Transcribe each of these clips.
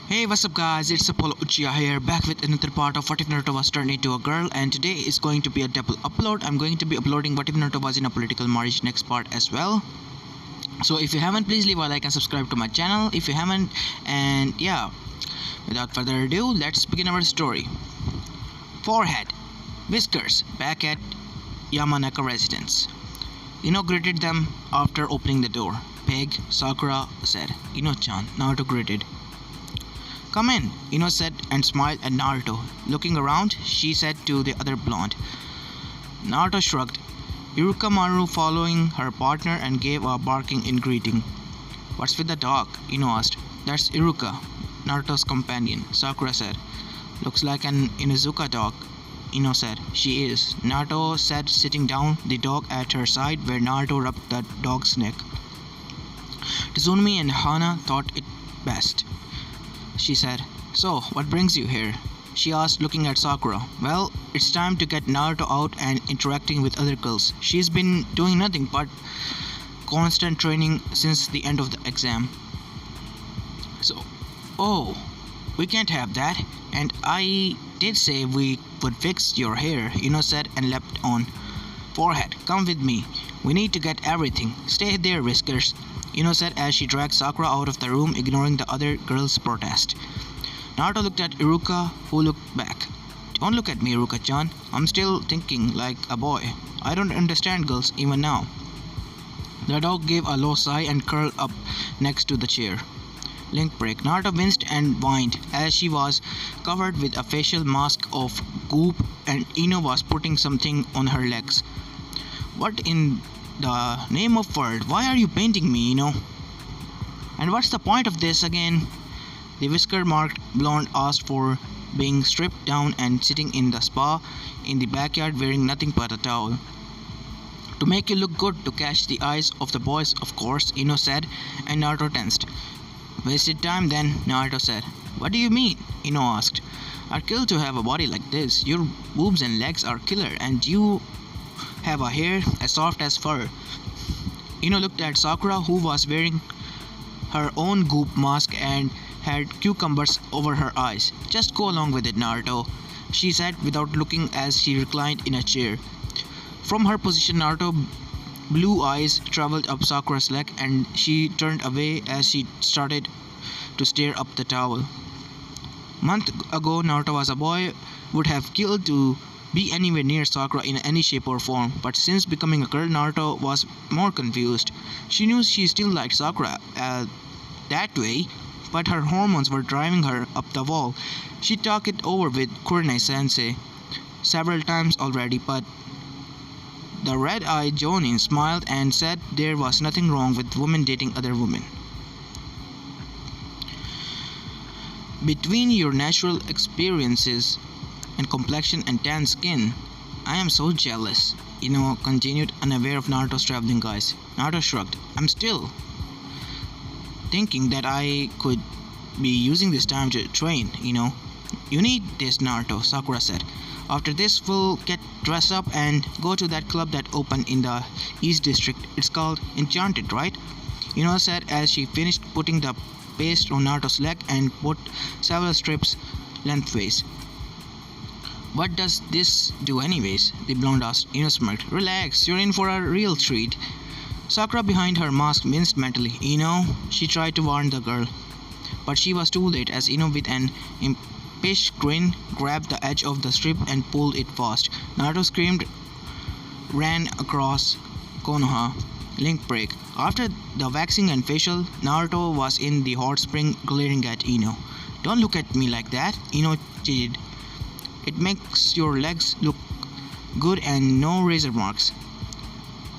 Hey, what's up guys, it's Apollo Uchiha here, back with another part of What If Naruto Was Turned Into a Girl, and today is going to be a double upload. I'm going to be uploading What If Naruto Was in a Political Marriage next part as well. So if you haven't, please leave a like and subscribe to my channel if you haven't. And yeah, without further ado, let's begin our story. Forehead, whiskers, back at Yamanaka residence. Ino greeted them after opening the door. Peg, Sakura said. Ino-chan, Naruto greeted. Come in, Ino said and smiled at Naruto. Looking around, she said to the other blonde. Naruto shrugged. Iruka Maru following her partner and gave a barking in greeting. What's with the dog? Ino asked. That's Iruka, Naruto's companion, Sakura said. Looks like an Inuzuka dog, Ino said. She is. Naruto said, sitting down, the dog at her side where Naruto rubbed the dog's neck. Tsunami and Hana thought it best, she said. So, what brings you here? She asked, looking at Sakura. Well, it's time to get Naruto out and interacting with other girls. She's been doing nothing but constant training since the end of the exam. So, oh, we can't have that. And I did say we would fix your hair, Ino said and leapt on. Forehead, come with me. We need to get everything. Stay there, Whiskers, Ino said as she dragged Sakura out of the room, ignoring the other girls' protest. Naruto looked at Iruka, who looked back. Don't look at me, Iruka-chan. I'm still thinking like a boy. I don't understand girls even now. The dog gave a low sigh and curled up next to the chair. Link break. Naruto winced and whined as she was covered with a facial mask of goop and Ino was putting something on her legs. What in the name of world? Why are you painting me, Ino? And what's the point of this again? The whisker-marked blonde asked for being stripped down and sitting in the spa in the backyard wearing nothing but a towel. To make you look good, to catch the eyes of the boys, of course, Ino said, and Naruto tensed. Wasted time then, Naruto said. What do you mean? Ino asked. I'd kill to have a body like this. Your boobs and legs are killer, and you have a hair as soft as fur. Ino looked at Sakura, who was wearing her own goop mask and had cucumbers over her eyes. Just go along with it, Naruto, she said without looking as she reclined in a chair. From her position, Naruto's blue eyes traveled up Sakura's leg and she turned away as she started to stare up the towel. Month ago, Naruto was a boy, would have killed to be anywhere near Sakura in any shape or form, but since becoming a girl, Naruto was more confused. She knew she still liked Sakura that way, but her hormones were driving her up the wall. She talked it over with Kurenai-sensei several times already, but the red-eyed Jonin smiled and said there was nothing wrong with women dating other women. Between your natural experiences and complexion and tan skin, I am so jealous, Ino continued, unaware of Naruto's traveling eyes. Naruto shrugged. I'm still thinking that I could be using this time to train, You need this, Naruto, Sakura said. After this, we'll get dressed up and go to that club that opened in the East District. It's called Enchanted, right? Ino said as she finished putting the paste on Naruto's leg and put several strips lengthways. What does this do anyways? The blonde asked. Ino smirked. Relax, you're in for a real treat. Sakura behind her mask winced mentally. Ino, she tried to warn the girl, but she was too late as Ino with an impish grin grabbed the edge of the strip and pulled it fast. Naruto screamed, ran across Konoha. Link break. After the waxing and facial, Naruto was in the hot spring glaring at Ino. Don't look at me like that, Ino chided. It makes your legs look good and no razor marks.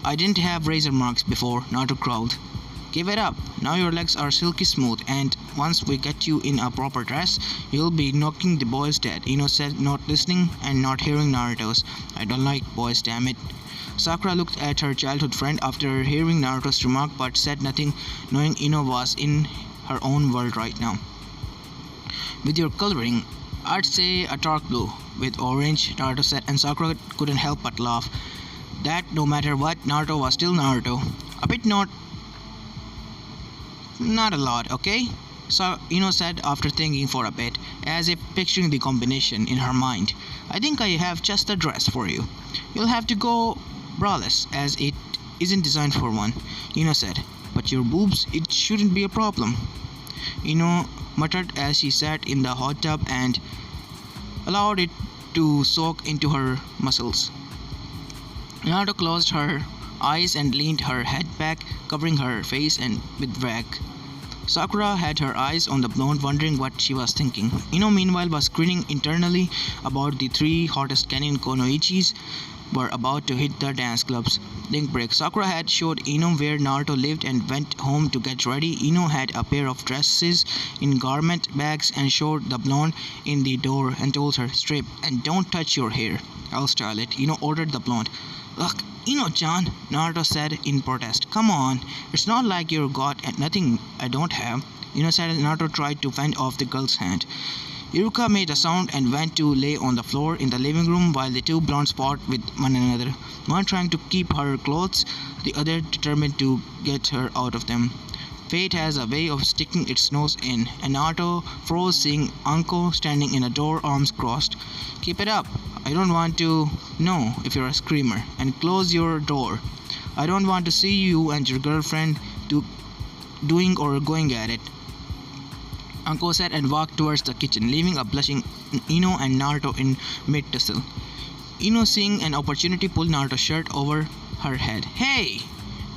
I didn't have razor marks before, Naruto growled. Give it up. Now your legs are silky smooth, and once we get you in a proper dress, you'll be knocking the boys dead, Ino said, not listening and not hearing Naruto's. I don't like boys, damn it. Sakura looked at her childhood friend after hearing Naruto's remark but said nothing, knowing Ino was in her own world right now. With your coloring, I'd say a dark blue with orange, Naruto said, and Sakura couldn't help but laugh. That no matter what, Naruto was still Naruto. A bit not a lot, okay? So Ino said after thinking for a bit, as if picturing the combination in her mind. I think I have just the dress for you. You'll have to go braless, as it isn't designed for one, Ino said. But your boobs, it shouldn't be a problem. Ino muttered as she sat in the hot tub and allowed it to soak into her muscles. Naruto closed her eyes and leaned her head back, covering her face and with rag. Sakura had her eyes on the blonde, wondering what she was thinking. Ino meanwhile was grinning internally about the three hottest Kenin Konoichis were about to hit the dance clubs. Link break. Sakura had showed Ino where Naruto lived and went home to get ready. Ino had a pair of dresses in garment bags and showed the blonde in the door and told her, "Strip and don't touch your hair. I'll style it." Ino ordered the blonde. "Ugh, Ino-chan," Naruto said in protest. "Come on, it's not like you're got nothing I don't have." Ino said as Naruto tried to fend off the girl's hand. Iruka made a sound and went to lay on the floor in the living room while the two blondes fought with one another, one trying to keep her clothes, the other determined to get her out of them. Fate has a way of sticking its nose in, and Naruto froze seeing Anko standing in a door, arms crossed. "Keep it up. I don't want to know if you're a screamer. And close your door. I don't want to see you and your girlfriend doing or going at it." Anko said and walked towards the kitchen, leaving a blushing Ino and Naruto in mid-tussle. Ino, seeing an opportunity, pulled Naruto's shirt over her head. "Hey!"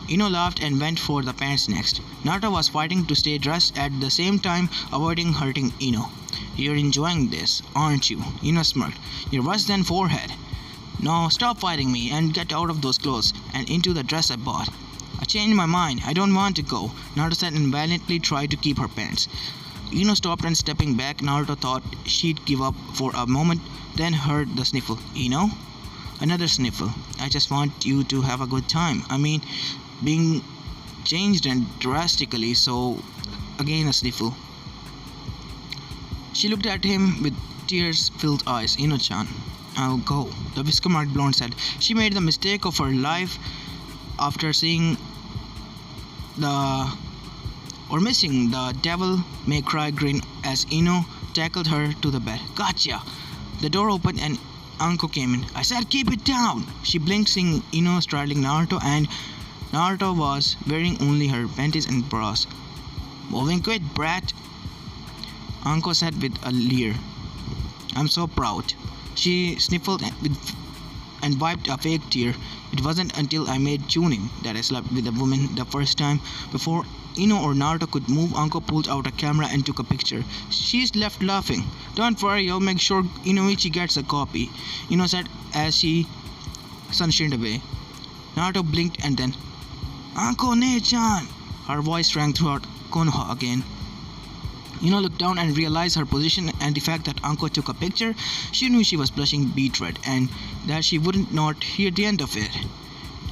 Ino laughed and went for the pants next. Naruto was fighting to stay dressed, at the same time avoiding hurting Ino. "You're enjoying this, aren't you?" Ino smirked. "You're worse than forehead. Now stop fighting me and get out of those clothes and into the dress I bought." "I changed my mind. I don't want to go," Naruto said and violently tried to keep her pants. Ino stopped and stepping back. Naruto thought she'd give up for a moment, then heard the sniffle. "Ino?" Another sniffle. "I just want you to have a good time. I mean, being changed and drastically, so..." Again a sniffle. She looked at him with tears-filled eyes. "Ino-chan, I'll go," the whisker-marked blonde said. She made the mistake of her life after seeing missing the devil may cry grin as Ino tackled her to the bed. "Gotcha!" The door opened and Anko came in. "I said keep it down!" She blinked, seeing Ino straddling Naruto, and Naruto was wearing only her panties and bras. "Moving quick, brat," Anko said with a leer. "I'm so proud." She sniffled and wiped a fake tear. "It wasn't until I made tuning that I slept with a woman the first time." Before Ino or Naruto could move, Anko pulled out a camera and took a picture. She's left laughing. "Don't worry, I'll make sure Inoichi gets a copy," Ino said as she sunshined away. Naruto blinked and then, "Anko ne-chan!" Her voice rang throughout Konoha again. Ino looked down and realized her position and the fact that Anko took a picture. She knew she was blushing beet red and that she wouldn't not hear the end of it.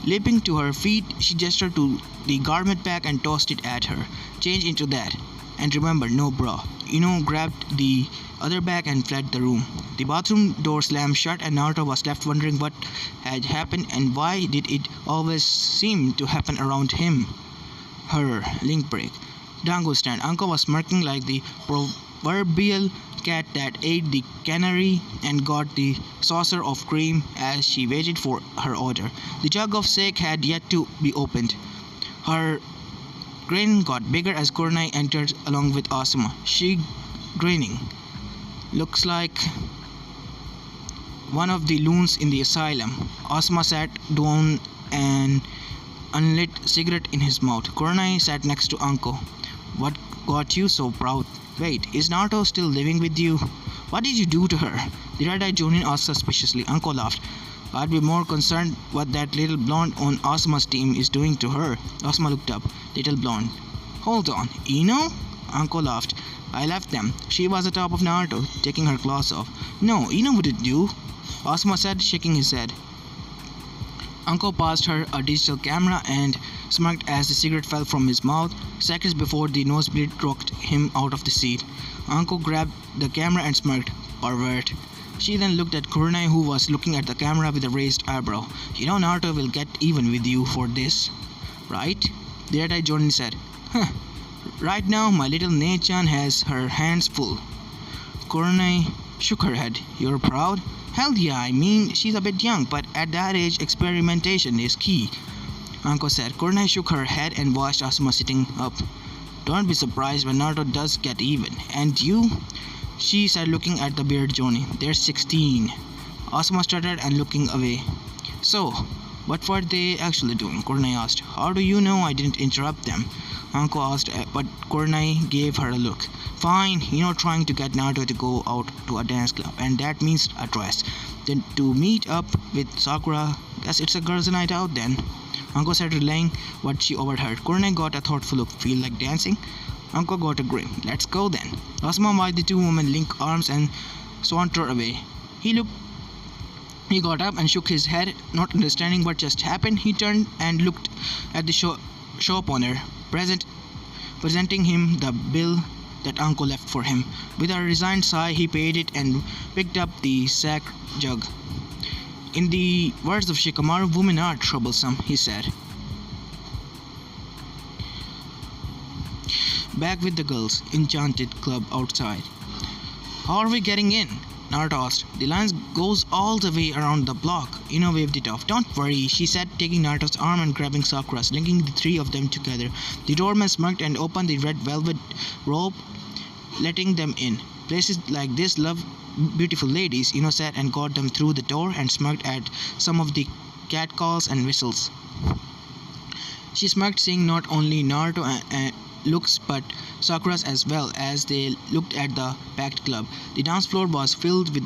Leaping to her feet, she gestured to the garment bag and tossed it at her. "Change into that. And remember, no bra." Ino grabbed the other bag and fled the room. The bathroom door slammed shut and Naruto was left wondering what had happened and why did it always seem to happen around him. Her link break. Dango stand. Anko was smirking like the proverbial cat that ate the canary and got the saucer of cream as she waited for her order. The jug of sake had yet to be opened. Her grin got bigger as Kurenai entered along with Asuma. She grinning. "Looks like one of the loons in the asylum." Asuma sat down, an unlit cigarette in his mouth. Kurenai sat next to Anko. "What got you so proud? Wait, is Naruto still living with you? What did you do to her?" The red-eyed Jonin asked suspiciously. Anko laughed. "I'd be more concerned what that little blonde on Asuma's team is doing to her." Asuma looked up. "Little blonde. Hold on, Ino?" Anko laughed. "I left them. She was atop of Naruto, taking her clothes off." "No, Ino wouldn't do," Asuma said, shaking his head. Anko passed her a digital camera and smirked as the cigarette fell from his mouth. Seconds before the nosebleed rocked him out of the seat. Anko grabbed the camera and smirked. "Pervert." She then looked at Kurenai, who was looking at the camera with a raised eyebrow. "You know Naruto will get even with you for this, right?" The red-eyed Jonin said. "Huh, Right now, my little Nei-chan has her hands full. Korone shook her head. You're proud? Hell yeah, I mean, she's a bit young, but at that age, experimentation is key, Anko said. Korone shook her head and watched Asuma sitting up. Don't be surprised when Naruto does get even. And you? She said, looking at the beard Johnny. They're 16. Asuma stuttered and looking away. So, what were they actually doing? Korone asked. How do you know I didn't interrupt them? Anko asked, but Korone gave her a look. Fine, trying to get Naruto to go out to a dance club, and that means a dress. Then to meet up with Sakura, guess it's a girls' night out then. Anko said, relaying what she overheard. Korone got a thoughtful look. Feel like dancing? Anko got a grin. Let's go then. Asuma watched the two women link arms and saunter away. He got up and shook his head, not understanding what just happened. He turned and looked at the shop owner, presenting him the bill that Anko left for him. With a resigned sigh, he paid it and picked up the sack jug. In the words of Shikamaru, women are troublesome, he said. Back with the girls, enchanted club outside. How are we getting in? Naruto asked. The line goes all the way around the block. Ino waved it off. Don't worry, she said, taking Naruto's arm and grabbing Sakura's, linking the three of them together. The doorman smirked and opened the red velvet robe, letting them in. Places like this love beautiful ladies, Ino said, and got them through the door and smirked at some of the catcalls and whistles. She smirked, seeing not only Naruto looks but Sakura's as well as they looked at the packed club. The dance floor was filled with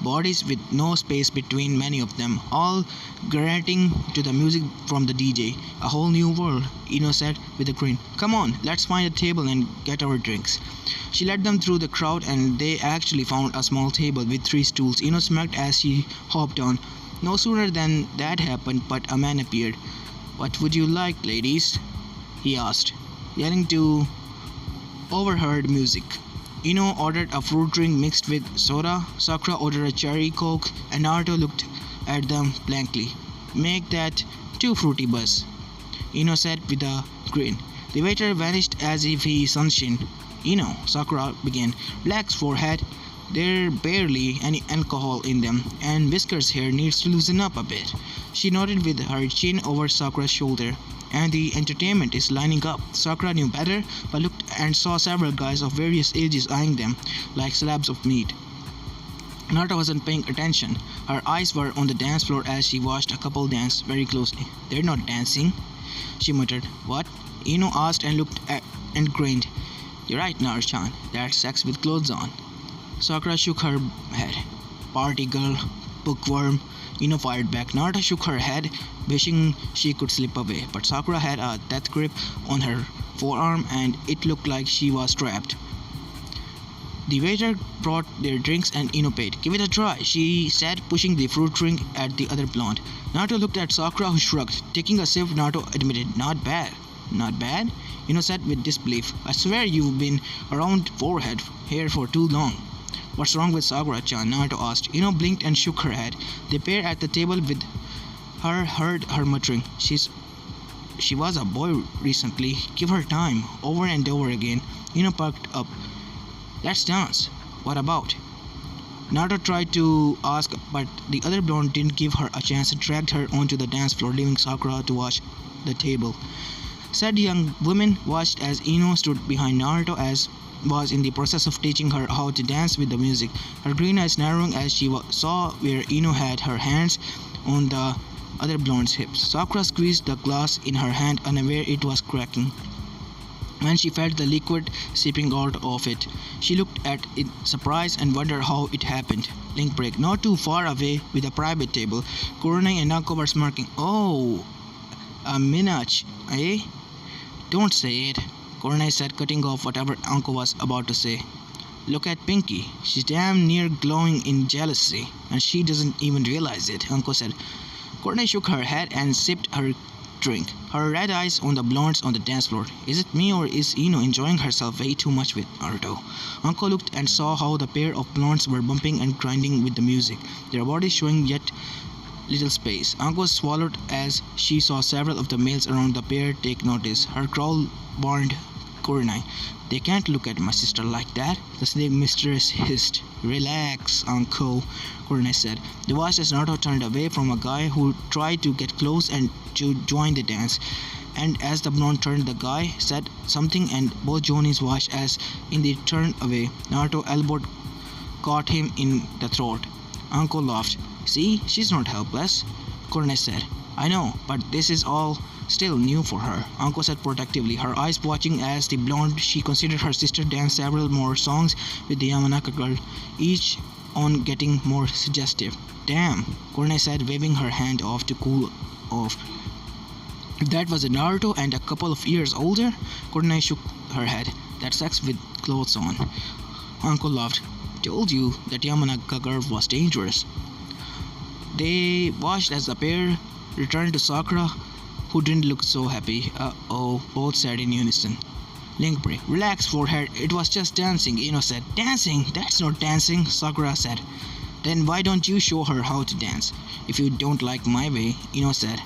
bodies with no space between, many of them, all granting to the music from the DJ. A whole new world, Ino said with a grin. Come on, let's find a table and get our drinks. She led them through the crowd and they actually found a small table with 3 stools. Ino smirked as she hopped on. No sooner than that happened but a man appeared. What would you like, ladies? He asked, yelling to overheard music. Ino ordered a fruit drink mixed with soda, Sakura ordered a cherry coke, and Naruto looked at them blankly. Make that 2 fruity buzz, Ino said with a grin. The waiter vanished as if he sunshine. Ino, Sakura began. Relax, forehead. There barely any alcohol in them, and Whisker's hair needs to loosen up a bit. She nodded with her chin over Sakura's shoulder. And the entertainment is lining up. Sakura knew better, but looked and saw several guys of various ages eyeing them like slabs of meat. Naruto wasn't paying attention. Her eyes were on the dance floor as she watched a couple dance very closely. They're not dancing, she muttered. What? Ino asked and looked at and grinned. You're right, Naruto-chan. That's sex with clothes on. Sakura shook her head. Party girl, bookworm. Ino fired back. Naruto shook her head, wishing she could slip away, but Sakura had a death grip on her forearm and it looked like she was trapped. The waiter brought their drinks and Ino paid. Give it a try, she said, pushing the fruit drink at the other blonde. Naruto looked at Sakura, who shrugged. Taking a sip, Naruto admitted, Not bad. Not bad? Ino said with disbelief. I swear you've been around forehead here for too long. What's wrong with Sakura-chan? Naruto asked. Ino blinked and shook her head. The pair at the table with her heard her muttering. She was a boy recently. Give her time. Over and over again. Ino perked up. Let's dance. What about? Naruto tried to ask, but the other blonde didn't give her a chance and dragged her onto the dance floor, leaving Sakura to watch the table. Said young woman watched as Ino stood behind Naruto as was in the process of teaching her how to dance with the music, her green eyes narrowing as she saw where Ino had her hands on the other blonde's hips. Sakura squeezed the glass in her hand, unaware it was cracking. When she felt the liquid seeping out of it, she looked at it surprised and wondered how it happened. Link break. Not too far away with a private table. Korone and Anko were smirking. Oh, a minach, eh? Don't say it, Korone said, cutting off whatever Anko was about to say. Look at Pinky. She's damn near glowing in jealousy, and she doesn't even realize it, Anko said. Korone shook her head and sipped her drink, her red eyes on the blondes on the dance floor. Is it me or is Ino enjoying herself way too much with Naruto? Anko looked and saw how the pair of blondes were bumping and grinding with the music, their bodies showing yet little space. Anko swallowed as she saw several of the males around the pair take notice. Her growl warned Kurenai. They can't look at my sister like that, the snake mistress hissed. Relax, Uncle, Kurenai said. They watched as Naruto turned away from a guy who tried to get close and to join the dance. And as the blonde turned, the guy said something and both Johnnies watched as in they turned away. Naruto elbowed caught him in the throat. Uncle laughed. See, she's not helpless, Kurenai said. I know, but this is all still new for her, Uncle said protectively, her eyes watching as the blonde she considered her sister danced several more songs with the Yamanaka girl, each on getting more suggestive. Damn, Kurenai said, waving her hand off to cool off. If that was a Naruto and a couple of years older, Kurenai shook her head. That's sex with clothes on. Uncle laughed. Told you that Yamanaka girl was dangerous. They watched as the pair returned to Sakura, who didn't look so happy. Uh-oh, both said in unison. Link break. Relax, forehead. It was just dancing, Ino said. Dancing? That's not dancing, Sakura said. Then why don't you show her how to dance? If you don't like my way, Ino said.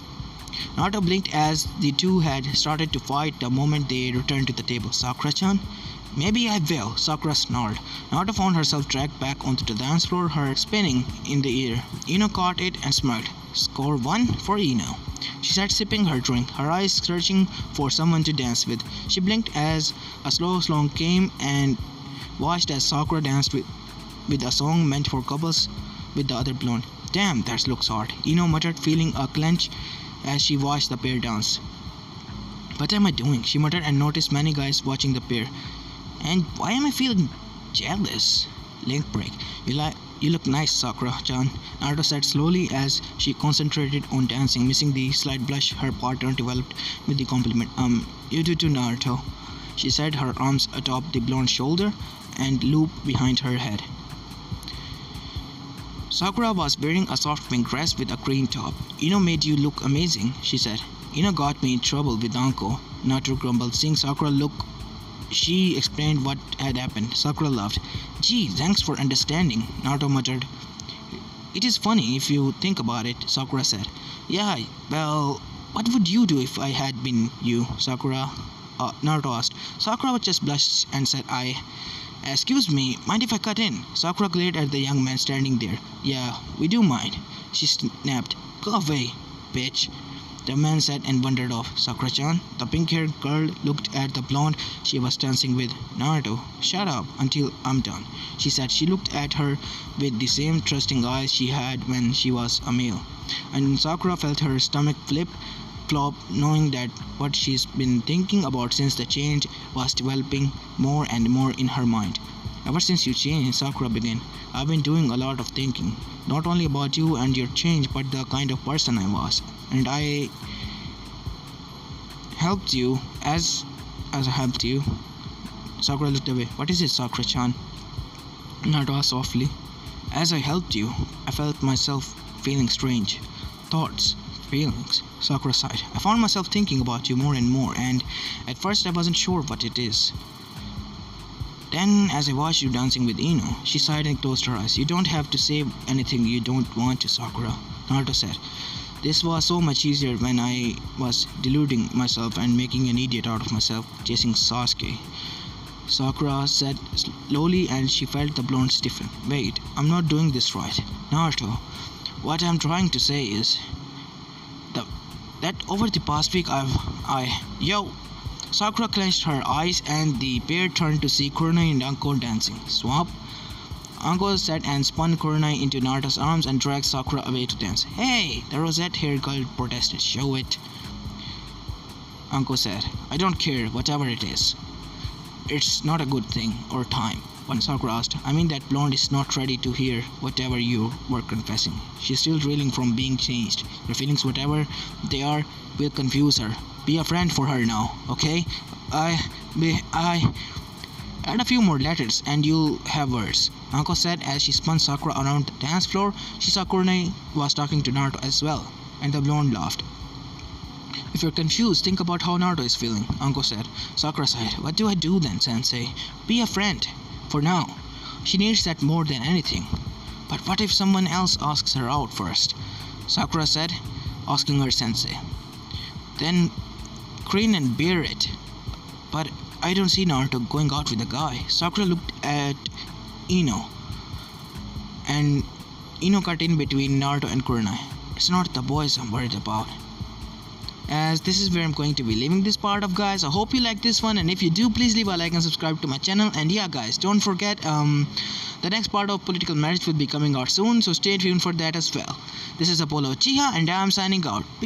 Naruto blinked as the two had started to fight the moment they returned to the table. Sakura-chan? Maybe I will, Sakura snarled. Naruto found herself dragged back onto the dance floor, her head spinning in the air. Ino caught it and smirked. Score 1 for Ino. She sat sipping her drink, her eyes searching for someone to dance with. She blinked as a slow song came and watched as Sakura danced with a song meant for couples with the other blonde. Damn, that looks hard, Ino muttered, feeling a clench as she watched the pair dance. What am I doing? She muttered and noticed many guys watching the pair. And why am I feeling jealous? Link break. You look nice, Sakura-chan, Naruto said slowly as she concentrated on dancing, missing the slight blush her partner developed with the compliment. You do too, Naruto, she said, her arms atop the blonde shoulder and loop behind her head. Sakura was wearing a soft pink dress with a green top. Ino made you look amazing, she said. Ino got me in trouble with Anko, Naruto grumbled, seeing Sakura look. She explained what had happened. Sakura laughed. Gee, thanks for understanding, Naruto muttered. It is funny if you think about it, Sakura said. Yeah, well, what would you do if I had been you, Naruto asked. Sakura just blushed and said, Excuse me, mind if I cut in? Sakura glared at the young man standing there. Yeah, we do mind, she snapped. Go away, bitch, the man said and wandered off. Sakura-chan, the pink-haired girl looked at the blonde she was dancing with. Naruto, shut up until I'm done, she said. She looked at her with the same trusting eyes she had when she was a male. And Sakura felt her stomach flop, knowing that what she's been thinking about since the change was developing more and more in her mind. Ever since you changed, Sakura began, I've been doing a lot of thinking, not only about you and your change, but the kind of person I was. And I helped you as I helped you. Sakura looked away. What is it, Sakura-chan? Naruto asked softly. As I helped you, I felt myself feeling strange. Thoughts, feelings, Sakura sighed. I found myself thinking about you more and more, and at first I wasn't sure what it is. Then, as I watched you dancing with Ino, she sighed and closed her eyes. You don't have to say anything you don't want to, Sakura, Naruto said. This was so much easier when I was deluding myself and making an idiot out of myself, chasing Sasuke, Sakura said slowly, and she felt the blonde stiffen. Wait, I'm not doing this right. Naruto, what I'm trying to say is that over the past week Yo! Sakura clenched her eyes and the pair turned to see Kurenai and Anko dancing. Swap? Anko sat and spun Kurenai into Naruto's arms and dragged Sakura away to dance. Hey! The rosette-haired girl protested. Show it, Anko said. I don't care, whatever it is. It's not a good thing or time. When Sakura asked, I mean that blonde is not ready to hear whatever you were confessing. She's still reeling from being changed. Your feelings, whatever they are, will confuse her. Be a friend for her now, okay? I add a few more letters and you'll have words, Anko said as she spun Sakura around the dance floor. She saw Kurenai was talking to Naruto as well, and the blonde laughed. If you're confused, think about how Naruto is feeling, Anko said. Sakura sighed. What do I do then, sensei? Be a friend. For now. She needs that more than anything. But what if someone else asks her out first? Sakura said, asking her sensei. Then grin and bear it. But I don't see Naruto going out with a guy. Sakura looked at Ino, and Ino cut in between Naruto and Kurenai. It's not the boys I'm worried about. As this is where I'm going to be leaving this part of, guys. I hope you like this one, and if you do, please leave a like and subscribe to my channel. And yeah, guys, don't forget the next part of political marriage will be coming out soon, so stay tuned for that as well. This is Apollo Uchiha, and I'm signing out. Peace.